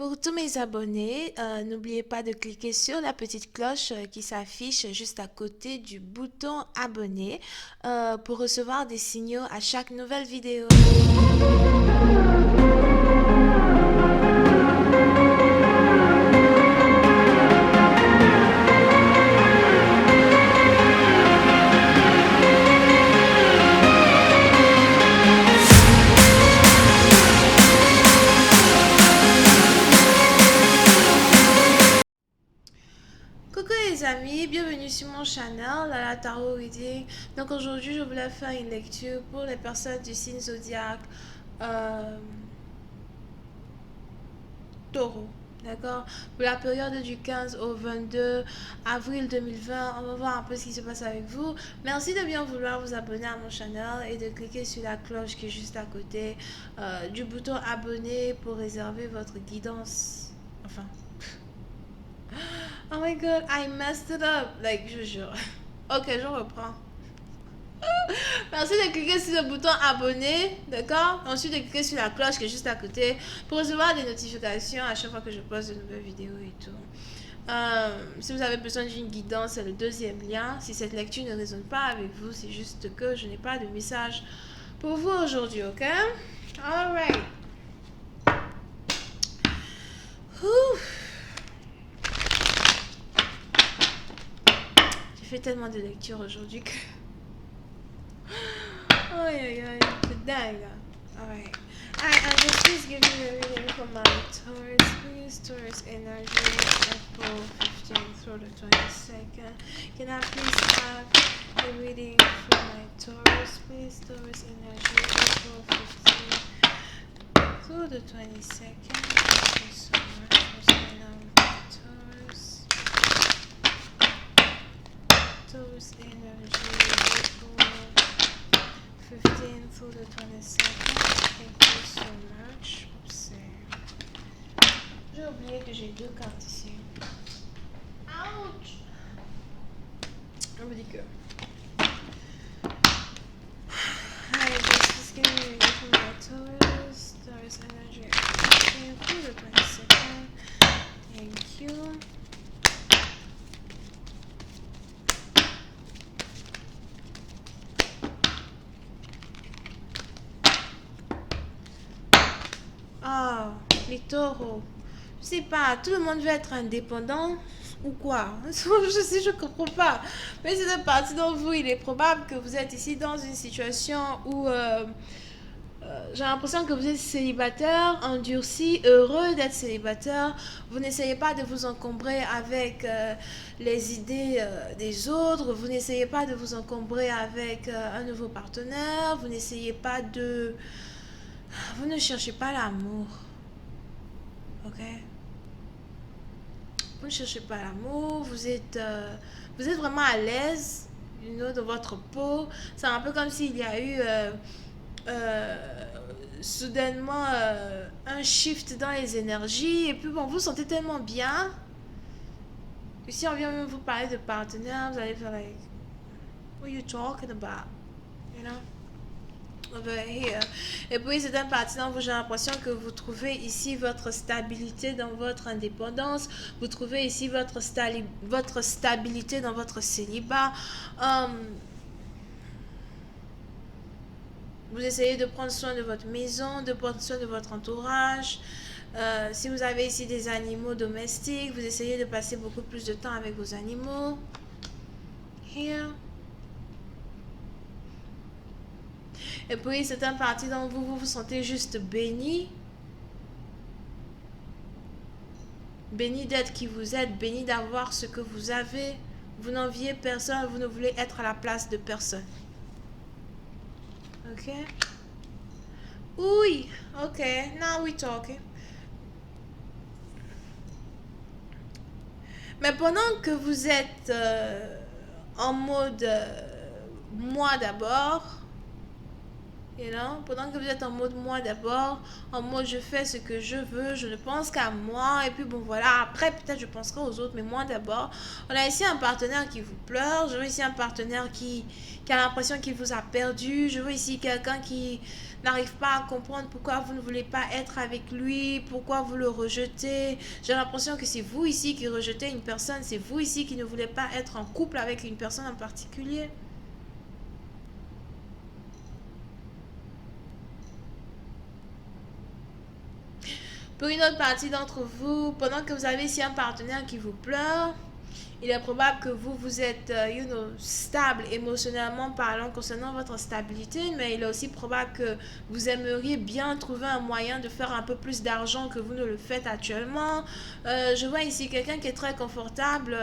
Pour tous mes abonnés, n'oubliez pas de cliquer sur la petite cloche qui s'affiche juste à côté du bouton abonner pour recevoir des signaux à chaque nouvelle vidéo. Coucou les amis, bienvenue sur mon channel, la Tarot Reading. Donc aujourd'hui je voulais faire une lecture pour les personnes du signe zodiaque Taureau. D'accord? Pour la période du 15 au 22 avril 2020, on va voir un peu ce qui se passe avec vous. Merci de bien vouloir vous abonner à mon channel et de cliquer sur la cloche qui est juste à côté du bouton abonner pour réserver votre guidance. Enfin, oh my god, I messed it up. Like, je jure. Ok, je reprends. Merci de cliquer sur le bouton abonner, d'accord? Ensuite de cliquer sur la cloche qui est juste à côté pour recevoir des notifications à chaque fois que je poste de nouvelles vidéos et tout. Si vous avez besoin d'une guidance, c'est le deuxième lien. Si cette lecture ne résonne pas avec vous, c'est juste que je n'ai pas de message pour vous aujourd'hui, ok? Alright. J'ai fait tellement de lectures aujourd'hui que... Aïe aïe aïe, c'est dingue. Alright. Alright, just please give me a reading for my Taurus. Please, Taurus energy, April 15th through the 22nd. Can I please have a reading for my Taurus? Please, Taurus energy, April 15th through the 22nd. Thank you so much for signing on Taurus. Taurus energy, April 15 through the 22nd. Thank you so much. Oups. J'ai oublié que j'ai deux cartes ici. Ouch! On me dit que... Hi, just give me a reading from my Taurus. Taurus energy 15 through the 22nd. Thank you. Ah, les taureaux. Je sais pas, tout le monde veut être indépendant ou quoi? Je comprends pas. Mais c'est une partie d'entre vous, il est probable que vous êtes ici dans une situation où j'ai l'impression que vous êtes célibataire, endurci, heureux d'être célibataire. Vous n'essayez pas de vous encombrer avec les idées des autres. Vous n'essayez pas de vous encombrer avec un nouveau partenaire. Vous n'essayez pas de... Vous ne cherchez pas l'amour. Ok? Vous ne cherchez pas l'amour. Vous êtes vraiment à l'aise, dans votre peau. C'est un peu comme s'il y a eu soudainement un shift dans les énergies. Et puis bon, vous vous sentez tellement bien. Et si on vient même vous parler de partenaire, vous allez faire like, what are you talking about? You know? Over here. Et puis c'est un parti dans vous, j'ai l'impression que vous trouvez ici votre stabilité dans votre indépendance, vous trouvez ici votre stabilité dans votre célibat. Vous essayez de prendre soin de votre maison, de prendre soin de votre entourage. Si vous avez ici des animaux domestiques, vous essayez de passer beaucoup plus de temps avec vos animaux. Here. Et puis, c'est un parti dont vous vous sentez juste béni. Béni d'être qui vous êtes, béni d'avoir ce que vous avez. Vous n'enviez personne, vous ne voulez être à la place de personne. Ok? Oui, ok, now we talking. Mais pendant que vous êtes en mode moi d'abord, You know? Pendant que vous êtes en mode moi d'abord, en mode je fais ce que je veux, je ne pense qu'à moi, et puis bon voilà, après peut-être je penserai aux autres, mais moi d'abord. On a ici un partenaire qui vous pleure, je veux ici un partenaire qui a l'impression qu'il vous a perdu, je veux ici quelqu'un qui n'arrive pas à comprendre pourquoi vous ne voulez pas être avec lui, pourquoi vous le rejetez. J'ai l'impression que c'est vous ici qui rejetez une personne, c'est vous ici qui ne voulez pas être en couple avec une personne en particulier. Pour une autre partie d'entre vous, pendant que vous avez ici un partenaire qui vous pleure, il est probable que vous êtes, stable émotionnellement parlant concernant votre stabilité, mais il est aussi probable que vous aimeriez bien trouver un moyen de faire un peu plus d'argent que vous ne le faites actuellement. Je vois ici quelqu'un qui est très confortable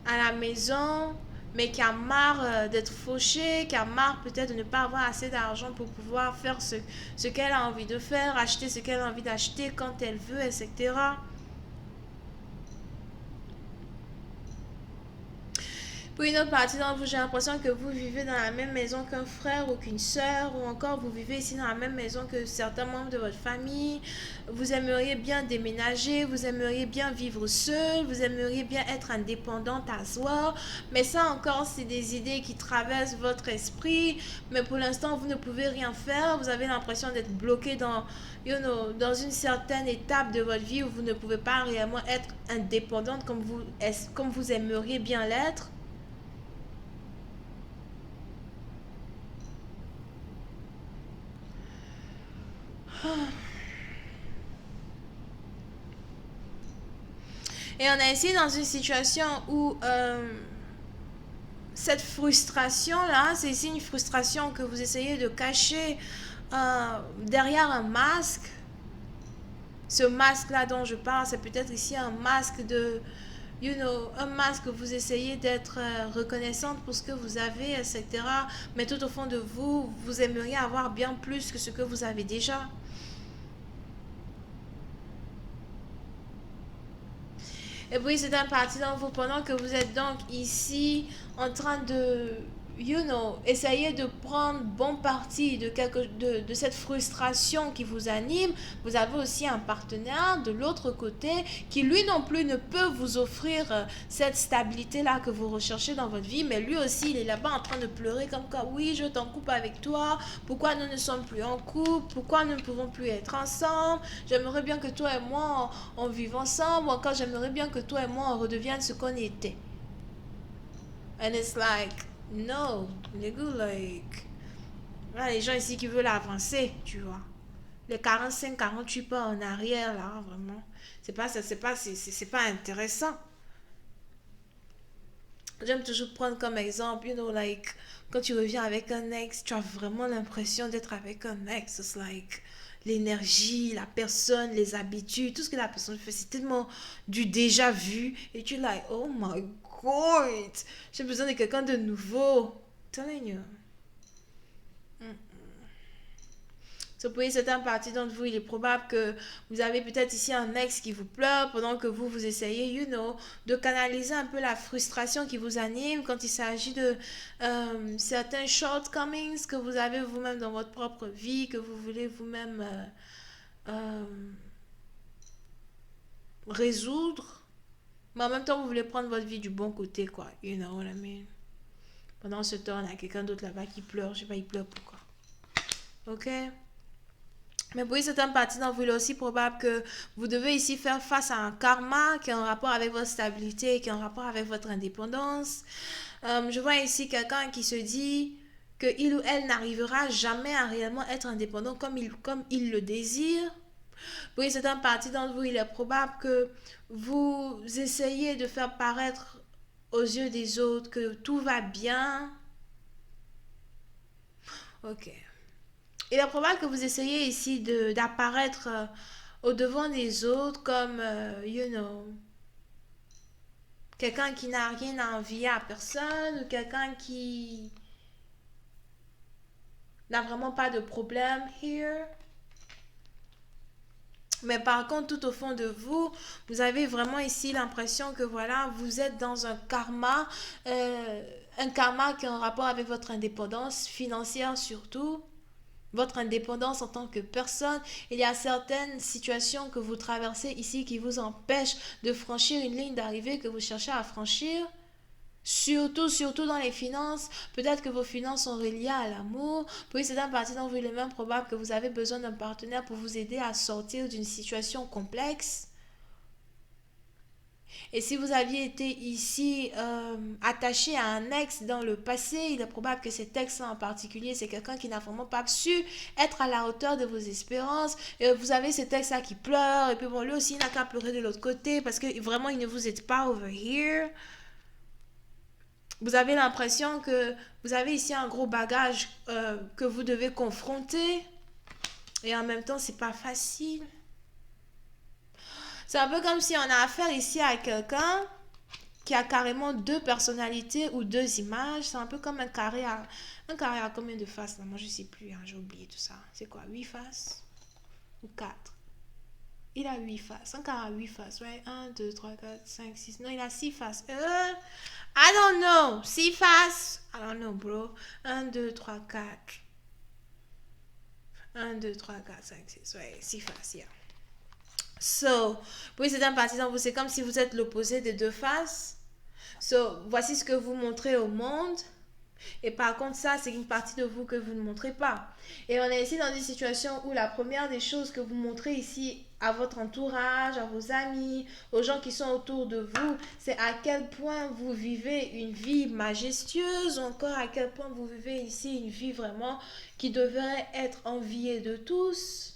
à la maison, mais qui a marre d'être fauché, qui a marre peut-être de ne pas avoir assez d'argent pour pouvoir faire ce qu'elle a envie de faire, acheter ce qu'elle a envie d'acheter quand elle veut, etc. Pour une autre partie d'entre vous, j'ai l'impression que vous vivez dans la même maison qu'un frère ou qu'une sœur, ou encore vous vivez ici dans la même maison que certains membres de votre famille. Vous aimeriez bien déménager, vous aimeriez bien vivre seul, vous aimeriez bien être indépendante à soi, mais ça encore, c'est des idées qui traversent votre esprit, mais pour l'instant, vous ne pouvez rien faire. Vous avez l'impression d'être bloqué dans une certaine étape de votre vie où vous ne pouvez pas réellement être indépendante comme vous aimeriez bien l'être. Et on est ici dans une situation où cette frustration-là, c'est ici une frustration que vous essayez de cacher derrière un masque. Ce masque-là dont je parle, c'est peut-être ici un masque un masque que vous essayez d'être reconnaissante pour ce que vous avez, etc. Mais tout au fond de vous, vous aimeriez avoir bien plus que ce que vous avez déjà. Et puis c'est un parti dans vous pendant que vous êtes donc ici en train de, essayer de prendre bon parti de cette frustration qui vous anime. Vous avez aussi un partenaire de l'autre côté qui lui non plus ne peut vous offrir cette stabilité-là que vous recherchez dans votre vie, mais lui aussi il est là-bas en train de pleurer comme quoi oui, je t'en coupe avec toi, pourquoi nous ne sommes plus en couple, pourquoi nous ne pouvons plus être ensemble, j'aimerais bien que toi et moi on vive ensemble, ou encore j'aimerais bien que toi et moi on redevienne ce qu'on était. And it's like, no, les gars, like, là, les gens ici qui veulent avancer, tu vois. Les 45-48 pas en arrière, là, vraiment. C'est pas intéressant. J'aime toujours prendre comme exemple, like, quand tu reviens avec un ex, tu as vraiment l'impression d'être avec un ex. It's like, l'énergie, la personne, les habitudes, tout ce que la personne fait, c'est tellement du déjà vu. Et tu es like, oh my god, j'ai besoin de quelqu'un de nouveau. Telling you. So, pour certaines parties d'entre vous, il est probable que vous avez peut-être ici un ex qui vous pleure pendant que vous essayez, de canaliser un peu la frustration qui vous anime quand il s'agit de certains shortcomings que vous avez vous-même dans votre propre vie, que vous voulez vous-même euh, résoudre. Mais en même temps, vous voulez prendre votre vie du bon côté, quoi. You know what I mean? Pendant ce temps, il y a quelqu'un d'autre là-bas qui pleure. Je sais pas, il pleure pourquoi. Ok? Mais pour certaines parties d'entre vous, il est aussi probable que vous devez ici faire face à un karma qui est en rapport avec votre stabilité, qui est en rapport avec votre indépendance. Je vois ici quelqu'un qui se dit que il ou elle n'arrivera jamais à réellement être indépendant comme il le désire. Pour certaines parties d'entre vous, il est probable que vous essayez de faire paraître aux yeux des autres que tout va bien. Ok. Il est probable que vous essayez ici d'apparaître au devant des autres comme, quelqu'un qui n'a rien à envier à personne, ou quelqu'un qui n'a vraiment pas de problème here. Mais par contre, tout au fond de vous, vous avez vraiment ici l'impression que voilà, vous êtes dans un karma qui est en rapport avec votre indépendance financière surtout. votre indépendance en tant que personne. Il y a certaines situations que vous traversez ici qui vous empêchent de franchir une ligne d'arrivée que vous cherchez à franchir. Surtout dans les finances. Peut-être que vos finances sont reliées à l'amour. Puis c'est un parti dont vous, il est même probable que vous avez besoin d'un partenaire pour vous aider à sortir d'une situation complexe. Et si vous aviez été ici attaché à un ex dans le passé, il est probable que cet ex en particulier, c'est quelqu'un qui n'a vraiment pas su être à la hauteur de vos espérances. Et vous avez cet ex-là qui pleure, et puis bon, lui aussi, il n'a qu'à pleurer de l'autre côté parce que vraiment, il ne vous aide pas over here. Vous avez l'impression que vous avez ici un gros bagage que vous devez confronter. Et en même temps, c'est pas facile. C'est un peu comme si on a affaire ici à quelqu'un qui a carrément deux personnalités ou deux images. C'est un peu comme un carré à... Un carré à combien de faces là? Moi, je sais plus, hein, j'ai oublié tout ça. C'est quoi, 8 faces? Ou 4? Il a 8 faces. Un carré à 8 faces, ouais. 1, 2, 3, 4, 5, 6. Non, il a 6 faces. I don't know. 6 faces. I don't know, bro. 1, 2, 3, 4. 1, 2, 3, 4, 5, 6. Ouais, 6 faces, yeah. So, oui, c'est un parti dans vous. C'est comme si vous êtes l'opposé des deux faces. So, voici ce que vous montrez au monde. Et par contre, ça, c'est une partie de vous que vous ne montrez pas. Et on est ici dans une situation où la première des choses que vous montrez ici à votre entourage, à vos amis, aux gens qui sont autour de vous, c'est à quel point vous vivez une vie majestueuse, ou encore à quel point vous vivez ici une vie vraiment qui devrait être enviée de tous.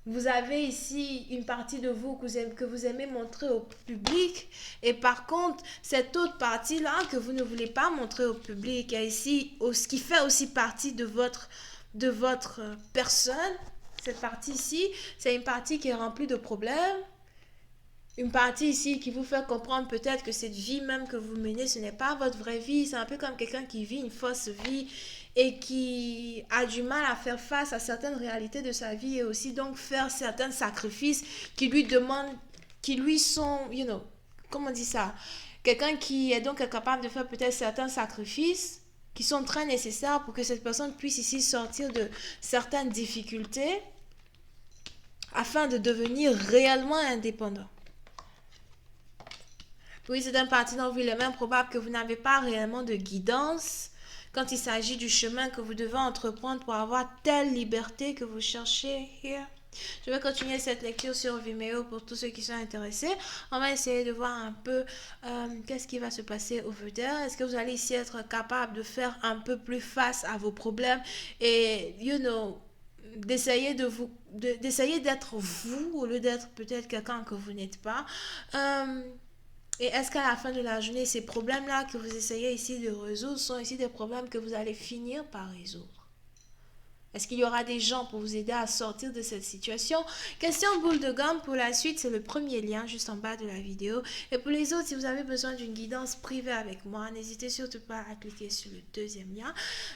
Vous avez ici une partie de vous que vous aimez montrer au public. Et par contre, cette autre partie-là que vous ne voulez pas montrer au public, est ici, ce qui fait aussi partie de votre personne, cette partie-ci, c'est une partie qui est remplie de problèmes. Une partie ici qui vous fait comprendre peut-être que cette vie même que vous menez, ce n'est pas votre vraie vie. C'est un peu comme quelqu'un qui vit une fausse vie et qui a du mal à faire face à certaines réalités de sa vie et aussi donc faire certains sacrifices qui lui demandent, qui lui sont, comment on dit ça? Quelqu'un qui est donc capable de faire peut-être certains sacrifices qui sont très nécessaires pour que cette personne puisse ici sortir de certaines difficultés afin de devenir réellement indépendant. Oui, c'est un parti dont il est même probable que vous n'avez pas réellement de guidance quand il s'agit du chemin que vous devez entreprendre pour avoir telle liberté que vous cherchez here. Je vais continuer cette lecture sur Vimeo pour tous ceux qui sont intéressés. On va essayer de voir un peu qu'est-ce qui va se passer over there. Est-ce que vous allez ici être capable de faire un peu plus face à vos problèmes et, d'essayer d'essayer d'être vous au lieu d'être peut-être quelqu'un que vous n'êtes pas. Et est-ce qu'à la fin de la journée, ces problèmes-là que vous essayez ici de résoudre sont ici des problèmes que vous allez finir par résoudre? Est-ce qu'il y aura des gens pour vous aider à sortir de cette situation? Question boule de gomme pour la suite, c'est le premier lien juste en bas de la vidéo. Et pour les autres, si vous avez besoin d'une guidance privée avec moi, n'hésitez surtout pas à cliquer sur le deuxième lien.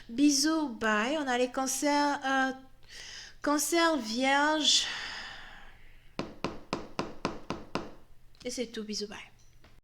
Bisous, bye. On a les cancers, cancer vierge. Et c'est tout, bisous, bye.